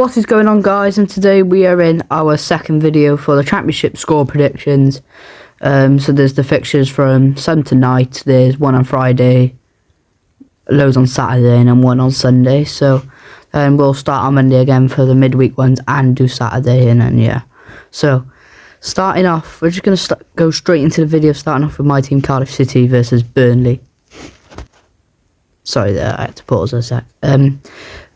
What is going on, guys? And today we are in our second video for the championship score predictions. So there's the fixtures from Sun to night. There's one on Friday, loads on Saturday, and then one on Sunday. So we'll start on Monday again for the midweek ones and do Saturday, and then yeah. So starting off, we're just going to go straight into the video, starting off with my team, Cardiff City versus Burnley. Sorry there, I had to pause a sec.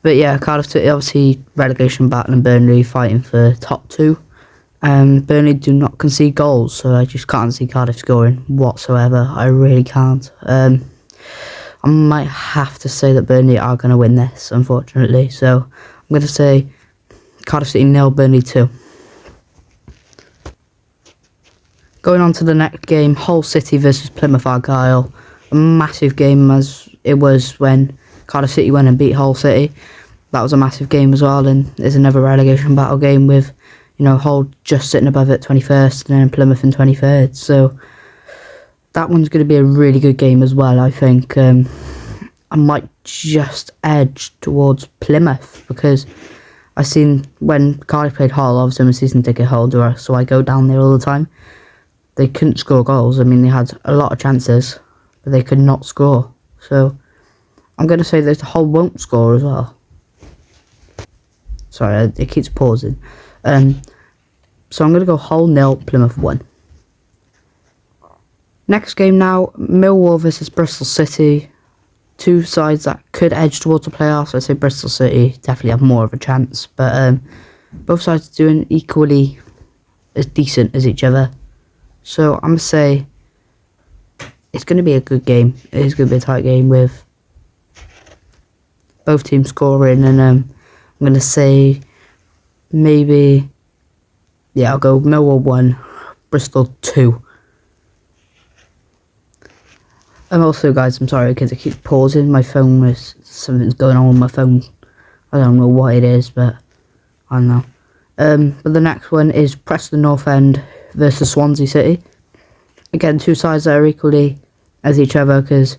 But yeah, Cardiff City obviously relegation battle and Burnley fighting for top two. Burnley do not concede goals, so I just can't see Cardiff scoring whatsoever. I really can't. I might have to say that Burnley are going to win this, unfortunately. So I'm going to say Cardiff City 0, Burnley 2. Going on to the next game, Hull City versus Plymouth Argyle. A massive game as it was when Cardiff City went and beat Hull City. That was a massive game as well, and there's another relegation battle game with, you know, Hull just sitting above it 21st and then Plymouth in 23rd. So that one's going to be a really good game as well, I think. I might just edge towards Plymouth because I've seen when Cardiff played Hull, obviously I'm a season ticket holder, so I go down there all the time. They couldn't score goals. I mean, they had a lot of chances, but they could not score. So I'm going to say that Hull won't score as well. Sorry, it keeps pausing. So I'm going to go Hull 0, Plymouth 1. Next game now, Millwall versus Bristol City. Two sides that could edge towards the playoffs. I'd say Bristol City definitely have more of a chance. But both sides are doing equally as decent as each other. So I'm going to say it's going to be a good game. It is going to be a tight game with both teams scoring, and I'm going to say maybe, yeah, I'll go Millwall 1, Bristol 2. And also, guys, I'm sorry because I keep pausing. My phone is, something's going on with my phone. I don't know what it is, but I don't know. But the next one is Preston North End versus Swansea City. Again, two sides that are equally as each other because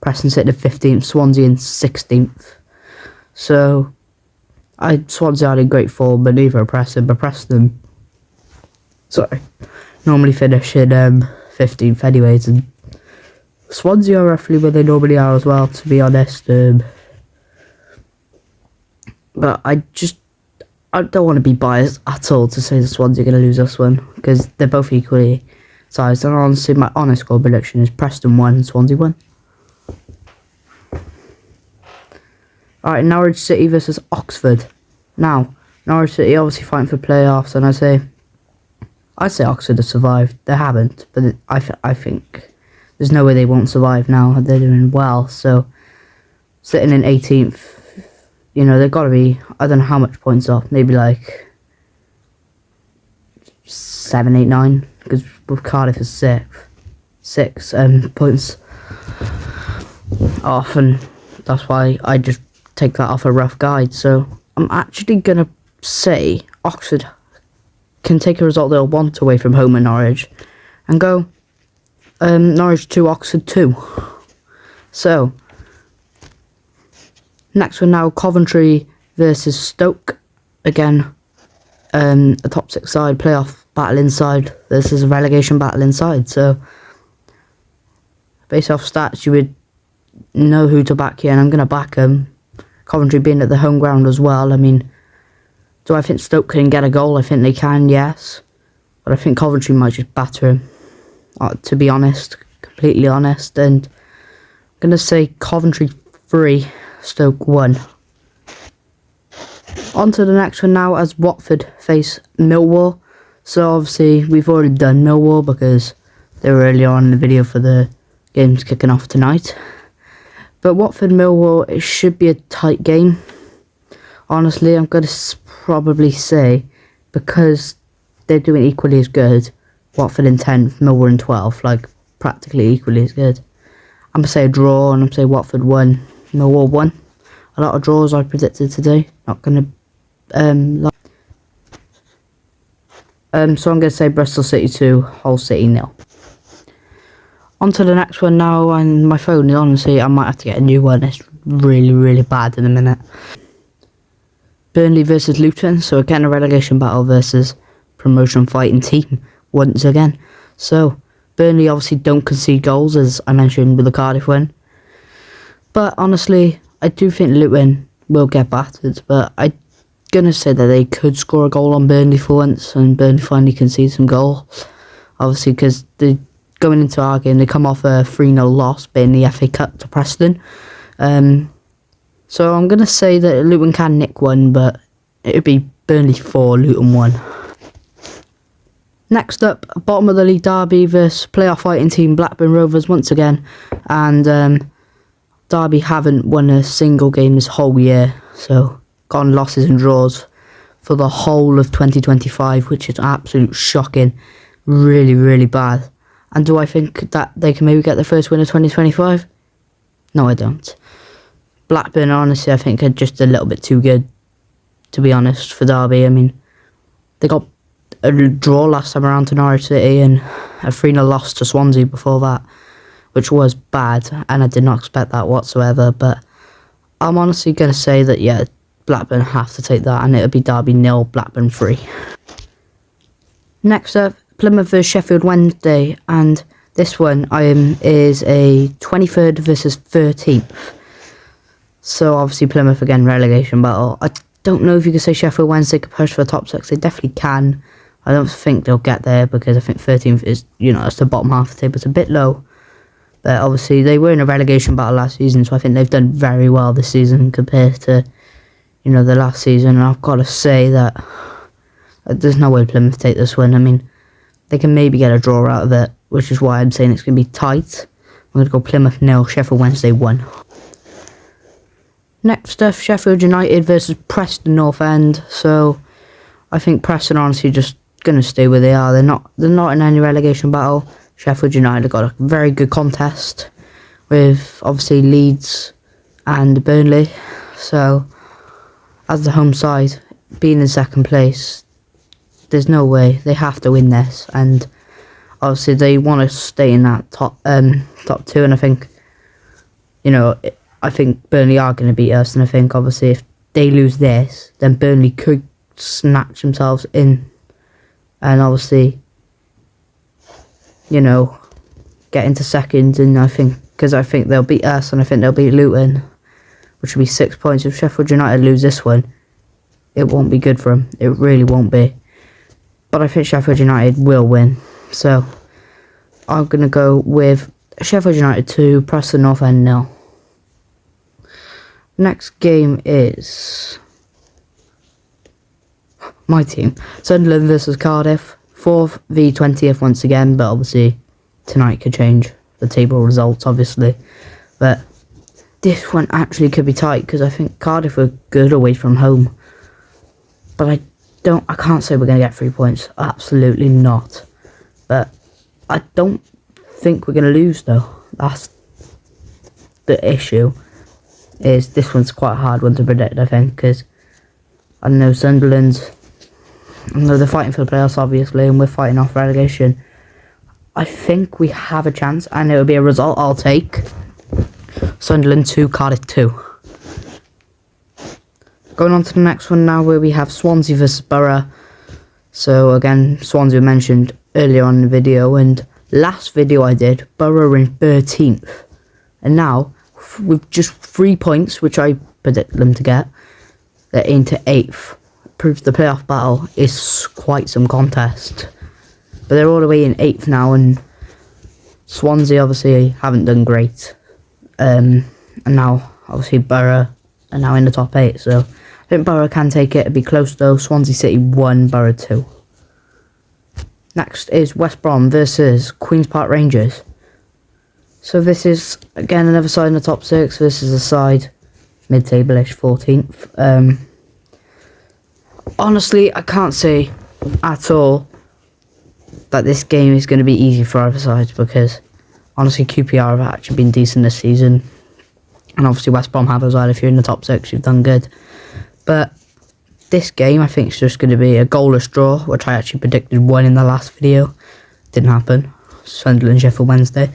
Preston sit in 15th, Swansea in 16th. So Swansea are in great form, but neither are Preston. But Preston, normally finish in 15th anyways, and Swansea are roughly where they normally are as well, to be honest. But I don't want to be biased at all to say that Swansea are going to lose this one because they're both equally sized. And honestly, my honest score prediction is Preston 1, Swansea 1. Alright, Norwich City versus Oxford. Now, Norwich City obviously fighting for playoffs, and I say Oxford have survived. They haven't, but I think there's no way they won't survive now. They're doing well, so sitting in 18th, you know, they've got to be, I don't know how much points off, maybe like 7, 8, 9, because with Cardiff is 6 points off, and that's why I just take that off a rough guide. So I'm actually going to say Oxford can take a result they'll want away from home in Norwich and go Norwich 2, Oxford 2. So next one now, Coventry versus Stoke. Again, a top 6 side, playoff battle inside. This is a relegation battle inside. So based off stats, you would know who to back here, and I'm going to back them. Coventry being at the home ground as well. I mean, do I think Stoke can get a goal? I think they can, yes. But I think Coventry might just batter him, to be honest, completely honest. And I'm going to say Coventry 3, Stoke 1. On to the next one now as Watford face Millwall. So obviously we've already done Millwall because they were earlier on in the video for the games kicking off tonight. But Watford Millwall, it should be a tight game. Honestly, I'm going to probably say, because they're doing equally as good, Watford in 10th, Millwall in 12th, like practically equally as good. I'm going to say a draw, and I'm going to say Watford 1, Millwall 1. A lot of draws I predicted today. Not going to so I'm going to say Bristol City 2, Hull City 0. On to the next one now, and my phone, honestly, I might have to get a new one. It's really, really bad in a minute. Burnley versus Luton. So again, a relegation battle versus promotion fighting team once again. So Burnley obviously don't concede goals, as I mentioned with the Cardiff win. But honestly, I do think Luton will get battered. But I'm going to say that they could score a goal on Burnley for once, and Burnley finally concede some goal. Obviously, because they going into our game, they come off a 3-0 loss, being the FA Cup to Preston. So I'm going to say that Luton can nick one, but it would be Burnley 4, Luton 1. Next up, bottom of the league derby versus playoff fighting team Blackburn Rovers once again. And Derby haven't won a single game this whole year. So gone losses and draws for the whole of 2025, which is absolute shocking. Really, really bad. And do I think that they can maybe get their first win of 2025? No, I don't. Blackburn, honestly, I think are just a little bit too good, to be honest, for Derby. I mean, they got a draw last time around to Norwich City and a 3-0 loss to Swansea before that, which was bad, and I did not expect that whatsoever. But I'm honestly going to say that, yeah, Blackburn have to take that, and it'll be Derby 0, Blackburn 3. Next up, Plymouth vs Sheffield Wednesday, and this one is a 23rd versus 13th. So obviously Plymouth again, relegation battle. I don't know if you could say Sheffield Wednesday could push for the top 6. They definitely can. I don't think they'll get there because I think 13th is, it's the bottom half of the table. It's a bit low. But obviously they were in a relegation battle last season, so I think they've done very well this season compared to, the last season. And I've got to say that there's no way Plymouth take this win. I mean, they can maybe get a draw out of it, which is why I'm saying it's going to be tight. I'm going to go Plymouth 0, Sheffield Wednesday 1. Next up, Sheffield United versus Preston North End. So I think Preston are honestly just going to stay where they are. They're not in any relegation battle. Sheffield United have got a very good contest with obviously Leeds and Burnley. So as the home side, being in second place, there's no way. They have to win this, and obviously they want to stay in that top 2. And I think, I think Burnley are going to beat us, and I think obviously if they lose this, then Burnley could snatch themselves in, and obviously, get into second. And I think they'll beat us, and I think they'll beat Luton, which will be 6 points. If Sheffield United lose this one, it won't be good for them. It really won't be. But I think Sheffield United will win. So I'm going to go with Sheffield United 2, Preston North End 0. Next game is my team, Sunderland versus Cardiff. 4th v 20th once again, but obviously tonight could change the table results, obviously. But this one actually could be tight because I think Cardiff are good away from home. But I can't say we're going to get 3 points. Absolutely not. But I don't think we're going to lose, though. That's the issue. Is this one's quite a hard one to predict, I think, because I know Sunderland, they're fighting for the playoffs, obviously, and we're fighting off relegation. I think we have a chance, and it'll be a result I'll take. Sunderland 2, Cardiff 2. Going on to the next one now, where we have Swansea versus Borough. So again, Swansea mentioned earlier on in the video, and last video I did, Borough in 13th. And now, with just 3 points, which I predict them to get, they're into 8th. Proves the playoff battle is quite some contest. But they're all the way in 8th now, and Swansea obviously haven't done great. And now, obviously, Borough are now in the top 8, so I think Borough can take it. It'd be close though. Swansea City 1, Borough 2. Next is West Brom versus Queen's Park Rangers. So this is, again, another side in the top 6. This is a side mid-table-ish, 14th. Honestly, I can't say at all that this game is going to be easy for either side, because honestly QPR have actually been decent this season, and obviously West Brom have as well. If you're in the top 6, you've done good. But this game, I think, is just going to be a goalless draw, which I actually predicted 1 in the last video. Didn't happen. Sunderland, Sheffield Wednesday.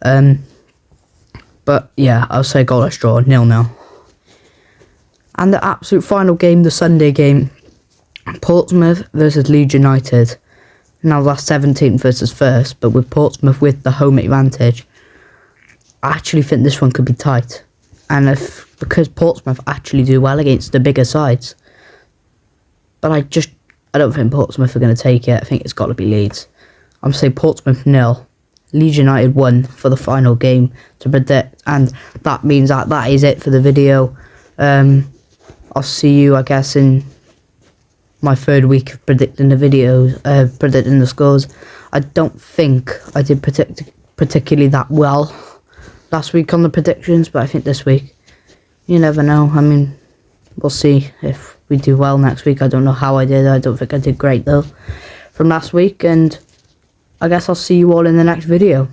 But yeah, I'll say goalless draw, 0-0. And the absolute final game, the Sunday game, Portsmouth versus Leeds United. Now that's 17th versus 1st, but with Portsmouth with the home advantage, I actually think this one could be tight. And because Portsmouth actually do well against the bigger sides. But I don't think Portsmouth are going to take it. I think it's got to be Leeds. I'm saying Portsmouth 0, Leeds United 1 for the final game to predict. And that means that is it for the video. I'll see you, I guess, in my 3rd week of predicting the videos, predicting the scores. I don't think I did particularly that well last week on the predictions, but I think this week, you never know. I mean, we'll see if we do well next week. I don't know how I did. I don't think I did great though from last week, and I guess I'll see you all in the next video.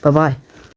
Bye bye.